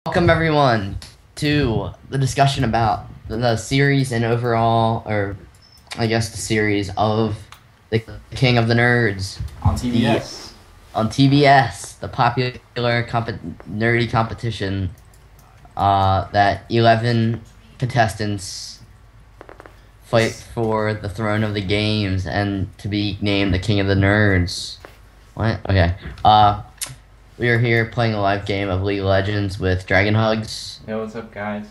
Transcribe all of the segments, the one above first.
Welcome everyone to the discussion about the series and overall, or I guess the series of the King of the Nerds On TBS. on TBS, the popular nerdy competition that 11 contestants fight for the throne of the games and to be named the King of the Nerds. What? Okay. We are here playing a live game of League of Legends with dragonHUGS. Yo, what's up, guys?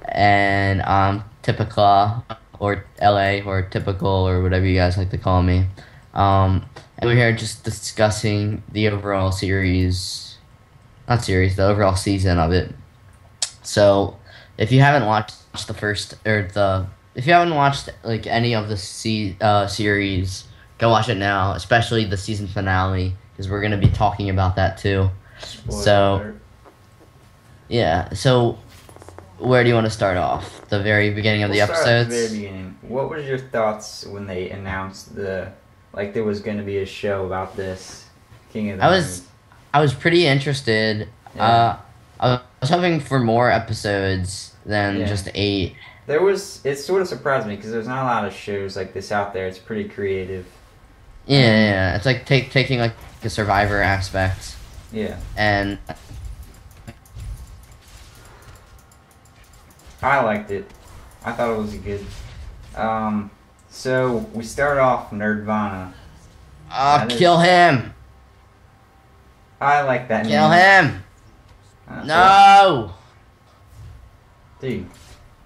And Typical or LA or Typical or whatever you guys like to call me. And we're here just discussing the overall series, not series, the overall season of it. So, if you haven't watched if you haven't watched like any of the series, go watch it now, especially the season finale, because we're gonna be talking about that too. Spoiler. Yeah. So, where do you want to start off? The very beginning of the We'll start at episodes. the very beginning. What was your thoughts when they announced there was going to be a show about this King of the Nerds? I was pretty interested. Yeah. I was hoping for more episodes than Yeah. just 8. It sort of surprised me because there's not a lot of shows like this out there. It's pretty creative. Yeah. It's like taking like a Survivor aspect Yeah. and I liked it. I thought it was good. So we start off Nerdvana. That is- kill him. I like that Kill name. him. Uh, No. Dude.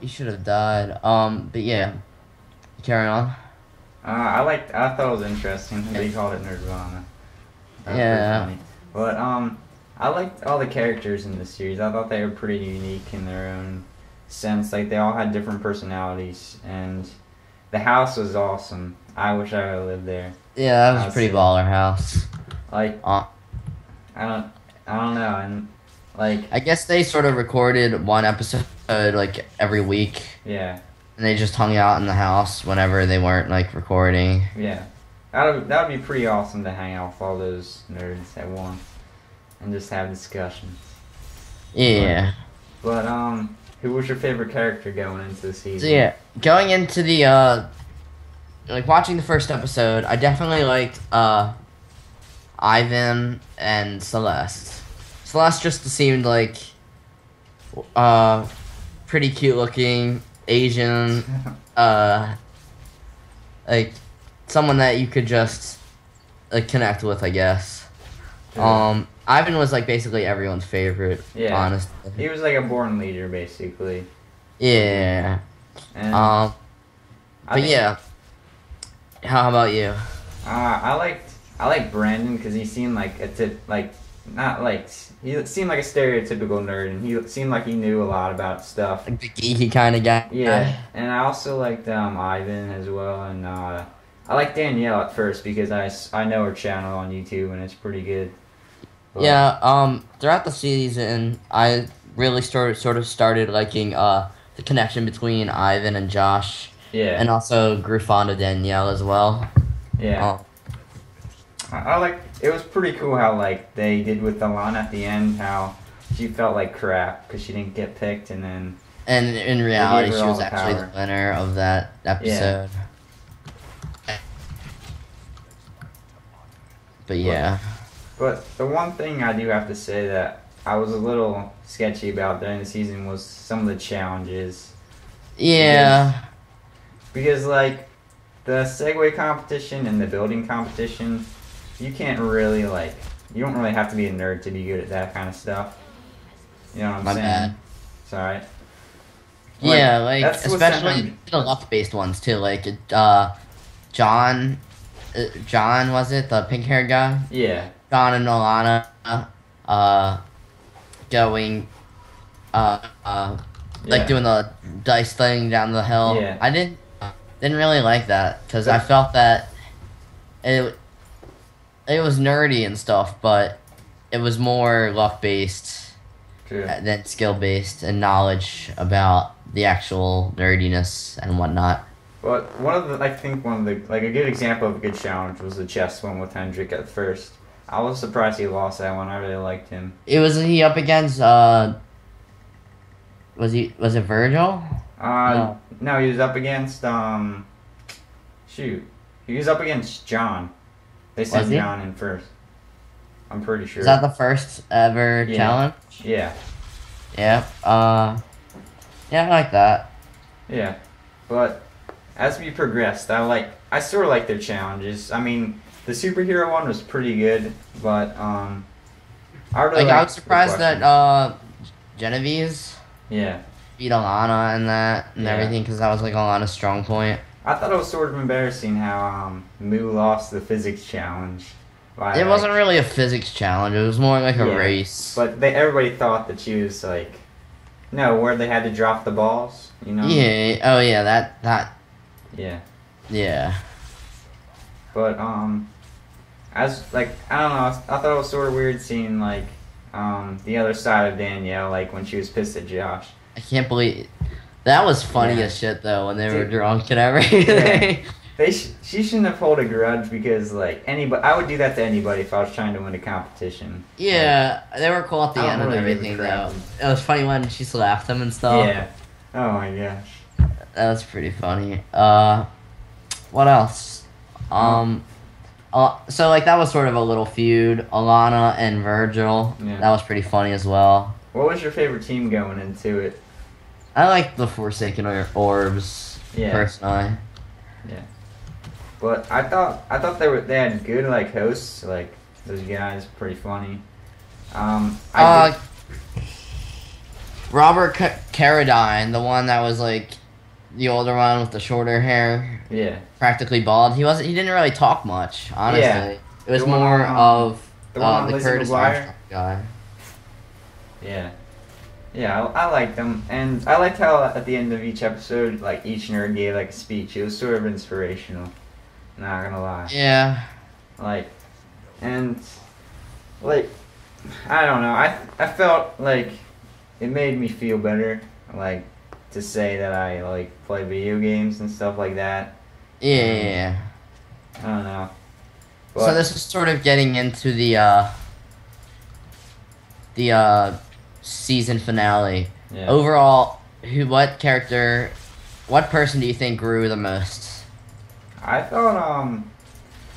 He should have died. But yeah. Carry on. I thought it was interesting that they called it Nerdvana. That was Yeah. pretty funny. But I liked all the characters in the series. I thought they were pretty unique in their own sense. Like they all had different personalities, and the house was awesome. I wish I would lived there. Yeah, that was a I'd pretty say- baller house. Like Uh, I don't know, and like I guess they sort of recorded one episode like every week, yeah, and they just hung out in the house whenever they weren't like recording. yeah. That would be pretty awesome to hang out with all those nerds at once and just have discussions. Yeah. But who was your favorite character going into the season? So yeah, going into the like watching the first episode, I definitely liked Ivan and Celeste. Celeste just seemed like pretty cute looking Asian, like someone that you could just like connect with, I guess. Yeah. Ivan was like basically everyone's favorite, Yeah. honestly. He was like a born leader, basically. Yeah. And But I think- yeah. How about you? I like Brandon because he seemed like he seemed like a stereotypical nerd, and he seemed like he knew a lot about stuff. Like the geeky kind of guy. Yeah, and I also liked Ivan as well, and I liked Danielle at first because I know her channel on YouTube and it's pretty good. But- Yeah. Throughout the season, I really sort of started liking the connection between Ivan and Josh, Yeah. and also grew fond of Danielle as well. Yeah. I like. It was pretty cool how like they did with Alana at the end, how she felt like crap because she didn't get picked, and then And in reality, her she all was the actually power. the winner of that episode. But yeah. But the one thing I do have to say that I was a little sketchy about during the season was some of the challenges. Yeah. Because, like, the Segway competition and the building competition, you can't really, like, you don't really have to be a nerd to be good at that kind of stuff. You know what I'm My saying? bad. It's alright. Yeah, like that's what's especially happening. the luck-based ones too. Like John, John was it the pink-haired guy? Yeah. John and Alana, going, like Yeah. doing the dice thing down the hill. Yeah. I didn't really like that because I felt that it was nerdy and stuff, but it was more luck-based True. than skill-based and knowledge about the actual nerdiness and whatnot. But I think one of the, like, a good example of a good challenge was the chess one with Hendrick at first. I was surprised he lost that one. I really liked him. It was he up against Was it Virgil? No. No, he was up against shoot, he was up against John. They Was sent he? John in first. I'm pretty sure. Is that the first ever Yeah. challenge? Yeah, Yeah. Yeah, I like that. yeah. But as we progressed, I sort of like their challenges. I mean, the superhero one was pretty good, but I really Like I liked was the surprised that questions. Genevieve's Yeah, beat Alana and that and Yeah. everything because that was like Alana's strong point. I thought it was sort of embarrassing how Moo lost the physics challenge. By, It wasn't really a physics challenge. It was more like a Yeah. race. But everybody thought that she was like, no, where they had to drop the balls, you know? Yeah. Oh yeah. That. Yeah. Yeah. But as like I don't know, I thought it was sort of weird seeing like the other side of Danielle, like when she was pissed at Josh. I can't believe that was funny Yeah. as shit though when they were Dude. drunk and everything. She shouldn't have held a grudge because like anybody, I would do that to anybody if I was trying to win a competition. Yeah, they were cool at the I end don't and really give a everything crap. though. It was funny when she slapped him and Like, stuff. yeah. Oh my gosh. That was pretty funny. What else? So like that was sort of a little feud. Alana and Virgil. Yeah. That was pretty funny as well. What was your favorite team going into it? I like the Forsaken Orbs Yeah. personally. Yeah. But I thought they had good like hosts, like those guys pretty funny. I Robert Carradine, the one that was like the older one with the shorter hair, yeah. practically bald. He didn't really talk much, honestly. Yeah. It was The one more on, of the one on the Lizzie Curtis McGuire? Armstrong guy. Yeah. Yeah, I liked them, and I liked how at the end of each episode, like each nerd gave like a speech. It was sort of inspirational. Not gonna lie. Yeah. Like, and like, I don't know. I felt like it made me feel better, like to say that I like play video games and stuff like that. Yeah. I don't know. So But, this is sort of getting into the season finale. yeah. Overall, what person do you think grew the most? I thought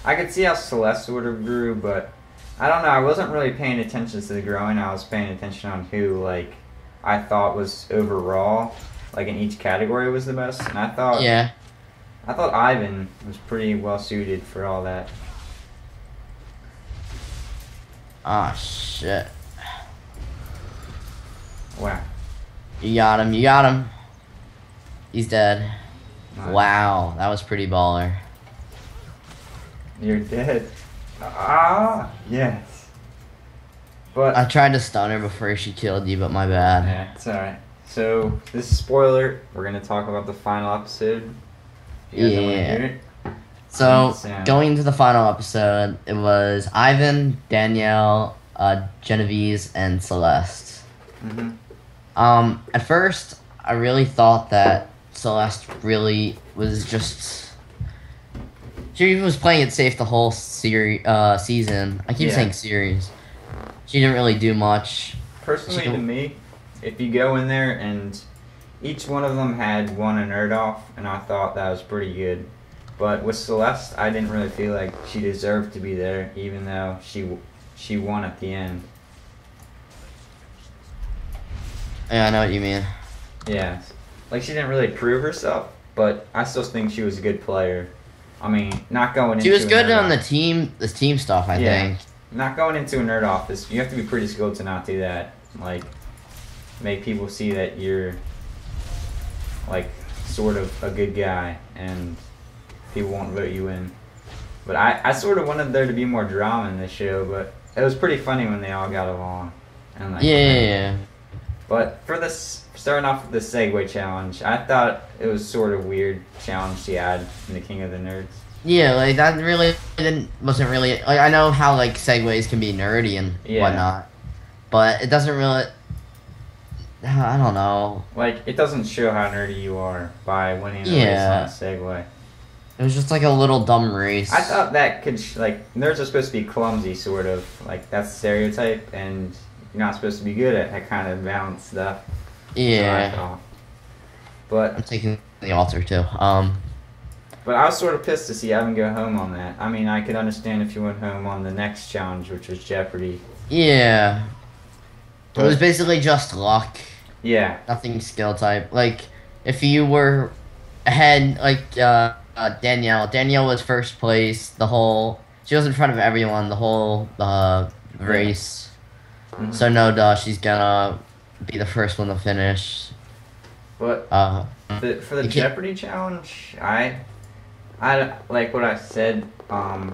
I could see how Celeste sort of grew, but I don't know. I wasn't really paying attention to the growing. I was paying attention on who like I thought was overall like in each category was the best, and Yeah. I thought Ivan was pretty well suited for all that. Oh shit. Wow. You got him. You got him. He's dead. Nice. Wow, that was pretty baller. You're dead. Ah, yes. But I tried to stun her before she killed you, but my bad. yeah, it's alright. So this is spoiler. We're gonna talk about the final episode. You guys don't wanna Yeah. hear it? So, Sam. going to the final episode, it was Ivan, Danielle, Genevieve, and Celeste. Mhm. At first, I really thought that Celeste really was just... She was playing it safe the whole season. I keep Yeah. saying series. She didn't really do much. Personally, She- to me, if you go in there and each one of them had won a nerd off, and I thought that was pretty good. But with Celeste, I didn't really feel like she deserved to be there, even though she won at the end. Yeah, I know what you mean. Yeah, like she didn't really prove herself, but I still think she was a good player. I mean, not going into She was a good nerd on the off- team stuff, I Yeah. think. Not going into a nerd office. You have to be pretty skilled to not do that. Like, make people see that you're like sort of a good guy, and people won't vote you in. But I sort of wanted there to be more drama in this show, but it was pretty funny when they all got along. And like, Yeah. But for this, starting off with the Segway challenge, I thought it was sort of weird challenge she had in the King of the Nerds. Yeah, like that really wasn't really like I know how like segues can be nerdy and Yeah. whatnot, but it doesn't really. I don't know. Like, it doesn't show how nerdy you are by winning a Yeah. race on a Segway. It was just like a little dumb race. I thought that could, like, nerds are supposed to be clumsy, sort of. Like, that's the stereotype, and you're not supposed to be good at that kind of balanced stuff. So I Yeah, thought. But I'm taking the altar too. But I was sort of pissed to see Evan go home on that. I mean, I could understand if he went home on the next challenge, which was Jeopardy. Yeah, it was But basically just luck, yeah, nothing skill type. Like if you were ahead, like Danielle was first place. She was in front of everyone the whole yeah. race. hmm So no duh, she's gonna be the first one to finish. But Uh, for the you can Jeopardy challenge, I like what I said.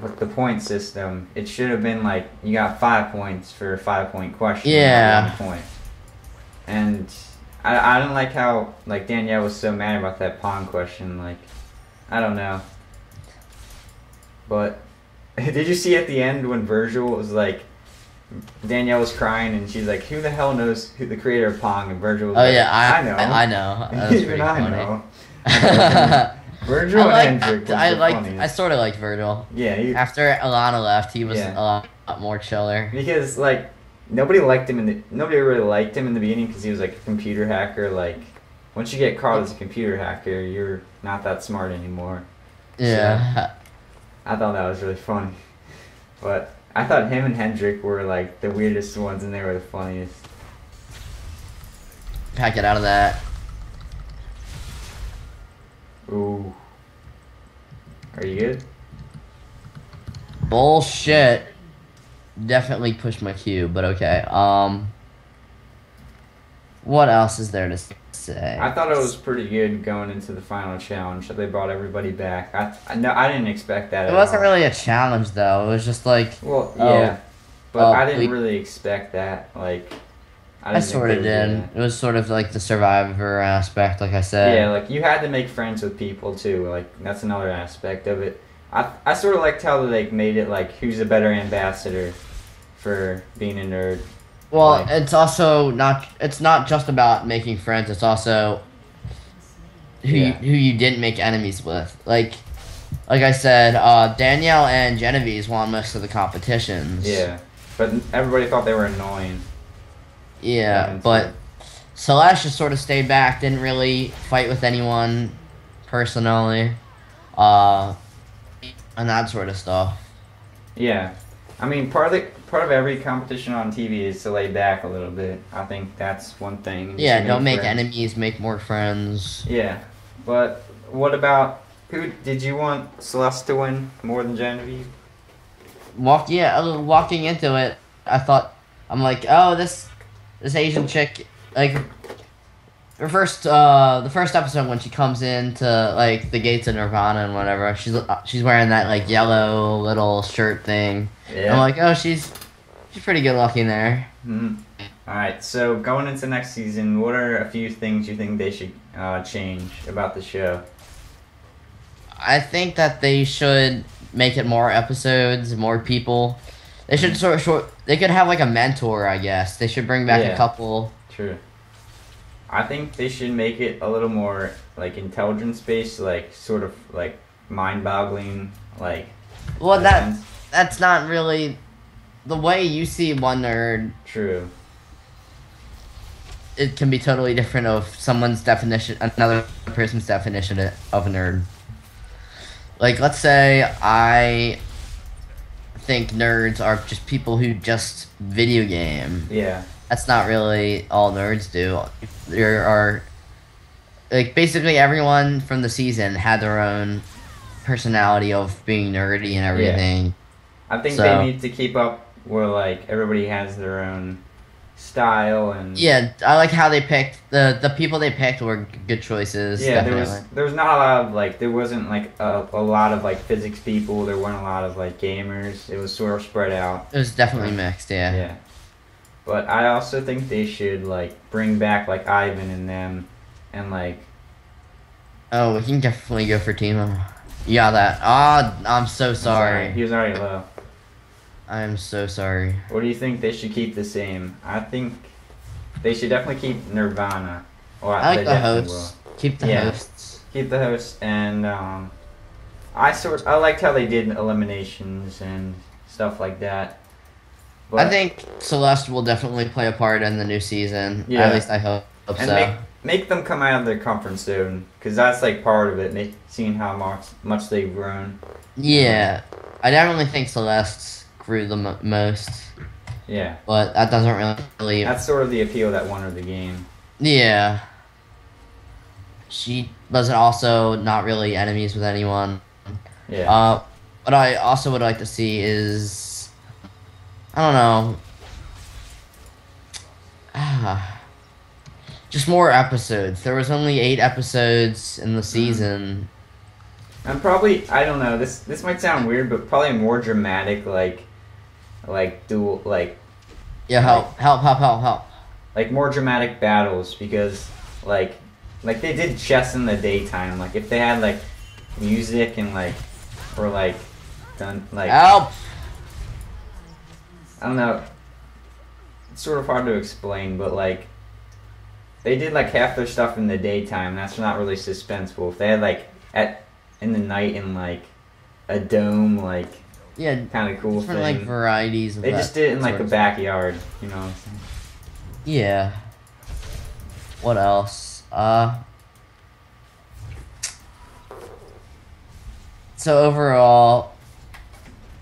With the point system, it should have been like you got 5 points for a 5 point question, not Yeah, 1 point. And I didn't like how like Danielle was so mad about that pawn question. Like I don't know, but did you see at the end when Virgil was like Danielle was crying and she's like, "Who the hell knows who the creator of Pong?" And Virgil was oh like, yeah, "I know, I know. That was even pretty I funny. know." I thought that was, Virgil and Hendrick was the I funniest. sort of liked Virgil. Yeah, After Alana left, he was a yeah, lot more chiller. because like nobody really liked him in the beginning because he was like a computer hacker. Like once you get caught as a computer hacker, you're not that smart anymore. So Yeah, I thought that was really funny. But I thought him and Hendrick were like the weirdest ones, and they were the funniest. pack it out of that. Ooh, are you good? Bullshit. Definitely pushed my cue, but okay. What else is there to say? I thought it was pretty good going into the final challenge. They brought everybody back. I didn't expect that It at wasn't all. really a challenge though. It was just like, Well, oh, yeah, but I didn't we. really expect that. Like, I I didn't think sort they of would do did. that. It was sort of like the survivor aspect, like I Yeah, said. like you had to make friends with people too. Like that's another aspect of it. I sort of liked how they like made it like who's a better ambassador for being a nerd. Well, Like, it's also not. It's not just about making friends. It's also yeah, who you didn't make enemies with. Like I said, Danielle and Genevieve won most of the competitions. yeah. But everybody thought they were annoying going Yeah, into but it. Celeste just sort of stayed back. Didn't really fight with anyone personally. Uh, and that sort of stuff. Yeah, I mean part of every competition on TV is to lay back a little bit. I think that's one thing. And just Yeah, don't make friends. enemies, make more friends. Yeah, but what about who did you want Celeste to win more than Genevieve? Walking into it, I'm like, oh, this Asian chick, like the first episode when she comes into like the gates of Nirvana and whatever, she's wearing that like yellow little shirt thing. I'm Yeah. like, oh, she's pretty good looking there. Mhm. All right. So going into next season, what are a few things you think they should change about the show? I think that they should make it more episodes, more people. They should They could have like a mentor, I guess. They should bring back a Yeah. couple. True. I think they should make it a little more like intelligence based, like sort of like mind-boggling, like Well, events. that's not really the way you see one nerd. True. It can be totally different of someone's definition, another person's definition of a nerd. Like, let's say I think nerds are just people who just video game. Yeah. That's not really all nerds do. There are, like, basically everyone from the season had their own personality of being nerdy and everything. I think So- they need to keep up where like everybody has their own style and Yeah, I like how they picked the people they picked were good choices. yeah, Definitely. there was not a lot of like there wasn't like a lot of like physics people. There weren't a lot of like gamers. It was sort of spread out. It was definitely mixed. Yeah. Yeah. But I also think they should like bring back like Ivan and them, and like Oh, we can definitely go for Timo. Yeah, that. Ah, I'm so sorry. he was already low. I am so sorry. What do you think they should keep the same? I think they should definitely keep Nirvana. Or I like they the definitely hosts. Keep the Yeah. hosts. will. Keep the host and I liked how they did eliminations and stuff like that. But I think Celeste will definitely play a part in the new season. Yeah. At least I hope. hope And so. make them come out of their comfort zone, because that's like part of it. Seeing how much they've grown. Yeah, I definitely think Celeste grew the most, Yeah, but that doesn't really. that's sort of the appeal that won her the game. Yeah, she was also not really enemies with anyone. Yeah, What I also would like to see is, I don't know, just more episodes. There was only 8 episodes in the season. and probably I don't know. This might sound weird, but probably more dramatic, dual Yeah, help. like more dramatic battles, because like they did chess in the daytime. Like if they had like music and or done Help! I don't know. It's sort of hard to explain, but they did like half their stuff in the daytime. That's not really suspenseful. If they had in the night in a dome, Yeah, kind of cool different thing. varieties of They that just did it in sort the of- backyard. You know what I'm saying? Yeah. What else? So overall,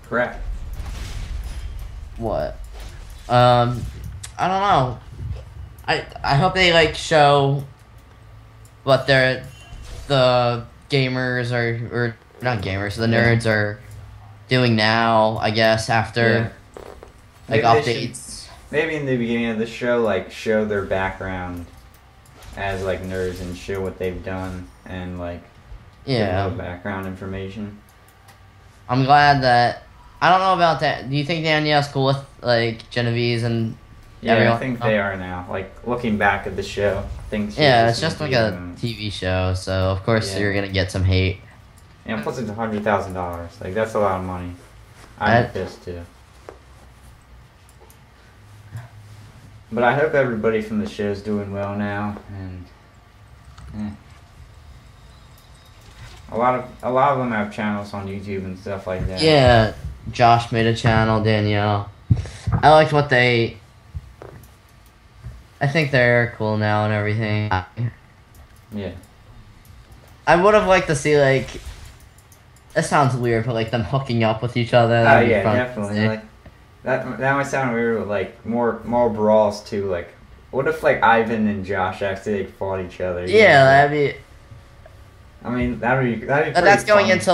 Correct. what? I don't know. I hope they show what the gamers or not gamers, the nerds are doing now, I guess, after Maybe they should- updates. Maybe in the beginning of the show, show their background as nerds and show what they've done and give a Yeah. little background information. I'm glad that I don't know about that. Do you think Danielle's cool with Genevieve's and Yeah, everyone? I think they are now. Looking back at the show, I think she's Yeah, it's gonna just like be, a TV show, so of course Yeah. you're gonna get some hate. And plus it's $100,000. That's a lot of money. I'm pissed too. But I hope everybody from the show's doing well now, and a lot of them have channels on YouTube and stuff like that. Yeah, Josh made a channel, Danielle. I liked what they. I think they're cool now and everything. Yeah. I would have liked to see It sounds weird, but them hooking up with each other. Oh that'd be yeah, fun to definitely. see. That might sound weird, but more brawls too. What if Ivan and Josh actually fought each other? You Yeah, know? that'd be. I mean, that'd be pretty That's going funny. into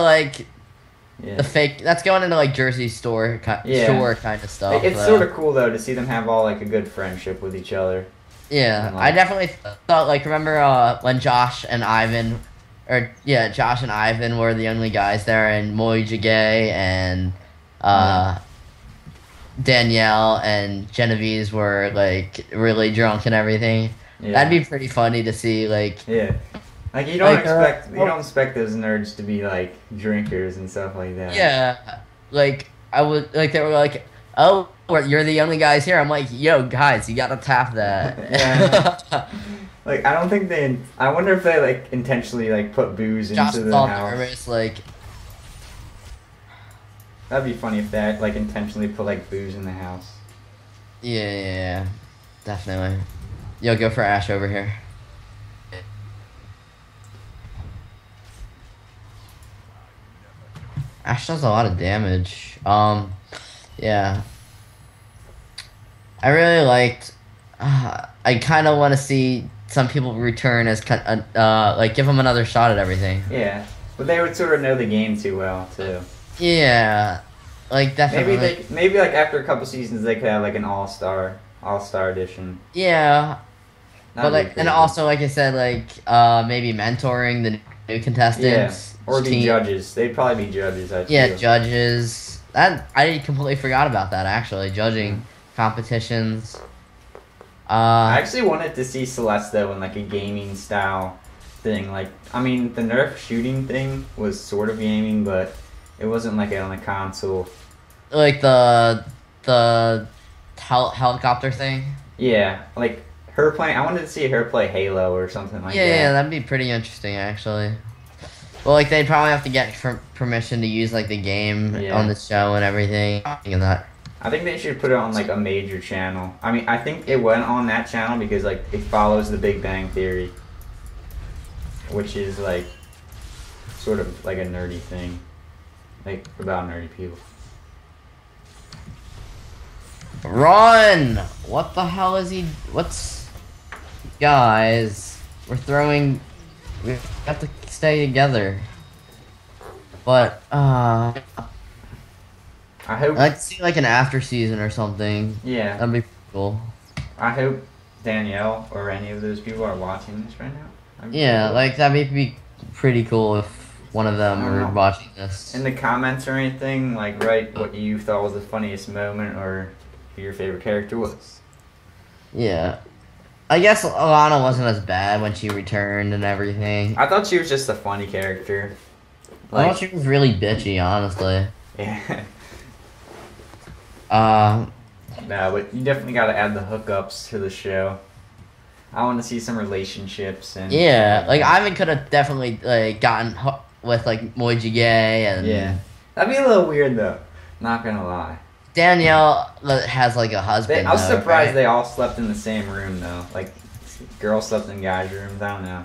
Yeah. the fake. That's going into Jersey store, Yeah. store kind of stuff. It's though. sort of cool though to see them have all a good friendship with each other. Yeah, And, I definitely thought remember when Josh and Ivan, Josh and Ivan were the only guys there, and Moy Jagay and Danielle and Genevieve were really drunk and everything. Yeah. That'd be pretty funny to see. Yeah. You don't Like, you don't expect those nerds to be drinkers and stuff like that. Yeah, I would they were oh, you're the only guys here. I'm yo, guys, you gotta tap that. Yeah. I don't think they. I wonder if they intentionally put booze Josh into was the all house. nervous, That'd be funny if they intentionally put booze in the house. yeah, definitely. Yo, go for Ash over here. Ash does a lot of damage. Yeah. I really liked. I kind of want to see some people return as give them another shot at everything. Yeah, but they would sort of know the game too well too. Yeah, definitely. Maybe after a couple seasons they could have an all-star edition. Yeah, That'd but be and crazy. also like I said, maybe mentoring the new contestants. or be team. judges. They'd probably be judges. I Yeah, feel. judges. That I completely forgot about that. Actually, judging competitions. I actually wanted to see Celeste though in a gaming style thing. I mean, the Nerf shooting thing was sort of gaming, but it wasn't on a console. The helicopter thing. Yeah, her playing. I wanted to see her play Halo or something like that. Yeah, that'd be pretty interesting actually. Well, they'd probably have to get permission to use the game Yeah. on the show and everything. And that. I think they should put it on like a major channel. I mean, I think it went on that channel because like it follows the Big Bang Theory, which is like sort of like a nerdy thing, like about nerdy people. Run! What the hell is he? What's... Guys, we're throwing... We have to stay together. But, I hope. I'd like to see like an after season or something. Yeah. That'd be cool. I hope Danielle or any of those people are watching this right now. Yeah, like that'd be pretty cool if one of them were watching this. In the comments or anything, like write what you thought was the funniest moment or who your favorite character was. Yeah. I guess Alana wasn't as bad when she returned and everything. I thought she was just a funny character. I thought she was really bitchy, honestly. Yeah. No, but you definitely got to add the hookups to the show. I want to see some relationships and. Yeah, like Ivan could have definitely like gotten with like Moiji Gay and. Yeah, that'd be a little weird though. Not gonna lie. Danielle has like a husband. I was surprised they all slept in the same room though. Like, girls slept in guys' rooms. I don't know.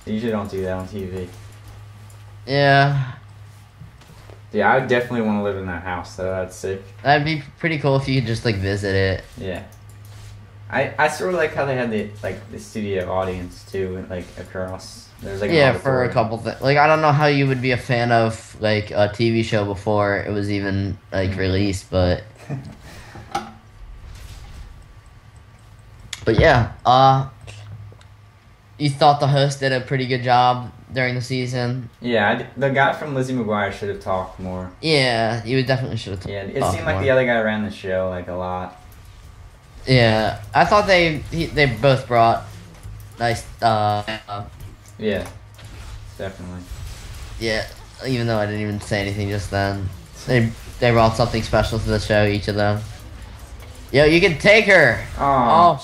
They usually don't do that on TV. Yeah. Yeah, I definitely want to live in that house though. That's sick. That'd be pretty cool if you could just like visit it. Yeah. I sort of like how they had the studio audience too, like across. There's like for a couple things. Like I don't know how you would be a fan of like a TV show before it was even like released, but yeah. You thought the host did a pretty good job during the season? Yeah, the guy from Lizzie McGuire should have talked more. Yeah, you definitely should have talked more. Yeah, it seemed like the other guy ran the show like a lot. Yeah, I thought they both brought nice. Yeah, definitely. Yeah, even though I didn't even say anything just then, they brought something special to the show. Each of them. Yo, you can take her. Oh,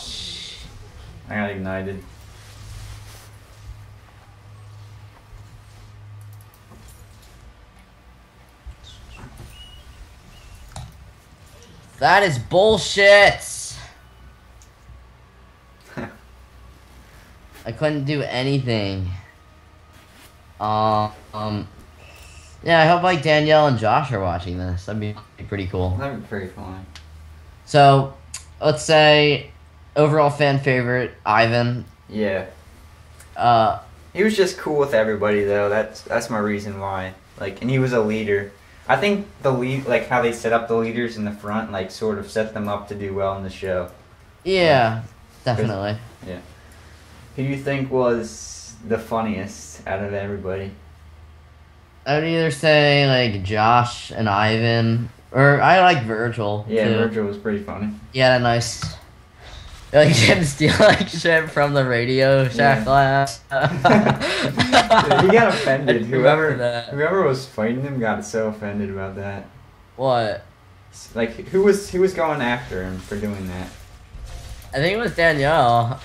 I got ignited. That is bullshit. I couldn't do anything. Yeah, I hope like Danielle and Josh are watching this. That'd be pretty cool. That'd be pretty fun. So, let's say overall fan favorite Ivan. Yeah. He was just cool with everybody though. That's my reason why. Like, and he was a leader. I think like how they set up the leaders in the front, like sort of set them up to do well in the show. Yeah, definitely. Yeah. Who do you think was the funniest out of everybody? I would either say like Josh and Ivan, or I like Virgil. Yeah, too. Virgil was pretty funny. He had a nice, like him steal like shit from the Radio Shack glass. He got offended. Whoever Whoever was fighting him got so offended about that. What? Like who was going after him for doing that? I think it was Danielle.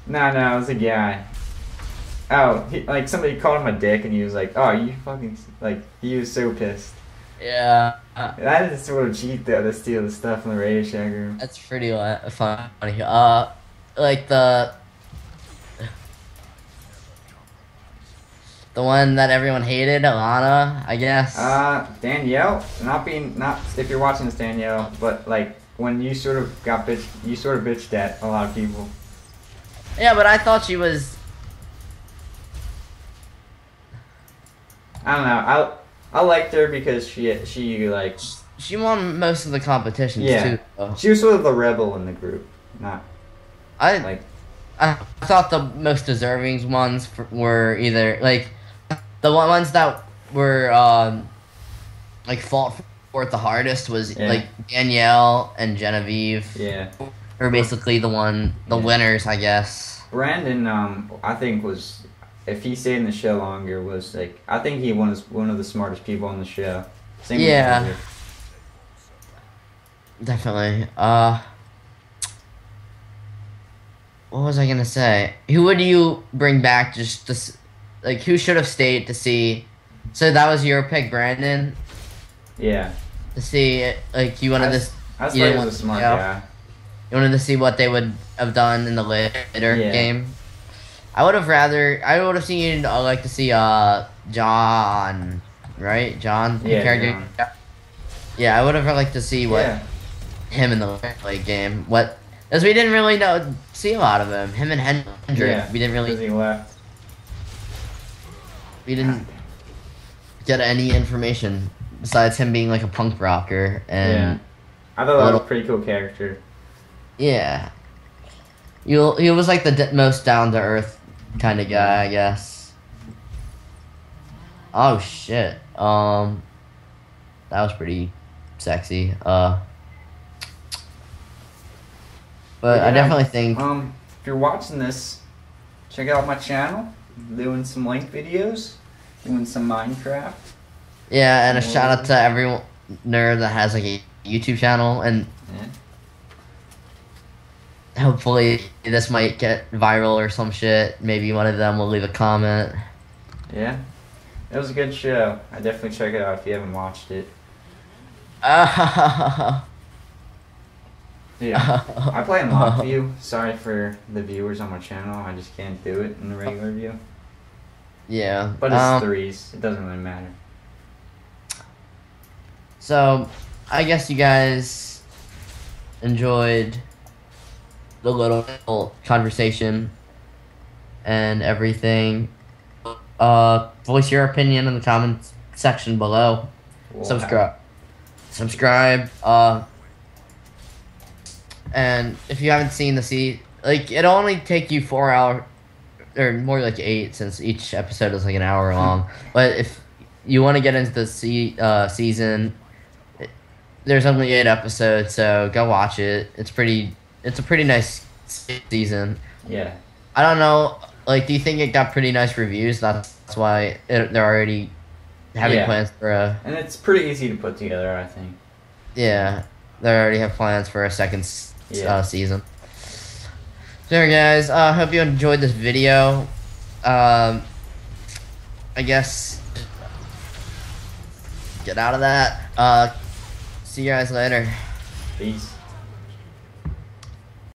No, it was a guy. Oh, like somebody called him a dick, and he was like, "Oh, you fucking," like he was so pissed. Yeah. That is sort of cheap though, to steal the stuff from the Radio Shack room. That's pretty funny. Like the one that everyone hated, Alana, I guess. Danielle, not if you're watching this, Danielle, but like when you sort of bitched at a lot of people. Yeah, but I thought she was. I don't know. I liked her because she like. She won most of the competitions too. Though. She was sort of the rebel in the group. I thought the most deserving ones were either like the ones that were like fought for it the hardest was like Danielle and Genevieve. Yeah. Or basically the winners, I guess. Brandon, I think if he stayed in the show longer, was like, I think he was one of the smartest people on the show. Same yeah. Definitely. What was I gonna say? Who would you bring back just to, like, who should have stayed to see? So that was your pick, Brandon? Yeah. To see, like, you wanted to I just You thought he didn't was a want, smart guy. you wanted to see what they would have done in the later Yeah. game. I would have seen, like to see, John, right? John, the Yeah, character. John. Yeah, I would have liked to see what Yeah. him in the late game. What, because we didn't really see a lot of him. Him and Hendrick, Yeah. we didn't Because he left. get any information besides him being like a punk rocker Yeah. and I thought that was a pretty cool character. yeah. He was like the most down to earth kind of guy, I guess. Oh shit. That was pretty sexy. But I Yeah. definitely think If you're watching this, check out my channel. I'm doing some link videos, doing some Minecraft. yeah, and a shout out to every nerd that has like a YouTube channel, and Yeah. hopefully this might get viral or some shit. Maybe one of them will leave a comment. Yeah. It was a good show. I definitely check it out if you haven't watched it. Yeah. I play in lock view. Sorry for the viewers on my channel. I just can't do it in the regular view. Yeah. But it's threes. It doesn't really matter. So, I guess you guys enjoyed the little conversation and everything. Voice your opinion in the comments section below. Wow. Subscribe. And if you haven't seen it'll only take you 4 hours, or more like 8, since each episode is like an hour long. But if you want to get into the season, there's only 8 episodes, so go watch it. It's a pretty nice season. Yeah. I don't know, like, do you think it got pretty nice reviews? That's why they're already having plans for a... And it's pretty easy to put together, I think. Yeah, they already have plans for a second season. So guys, hope you enjoyed this video. I guess get out of that. See you guys later. Peace.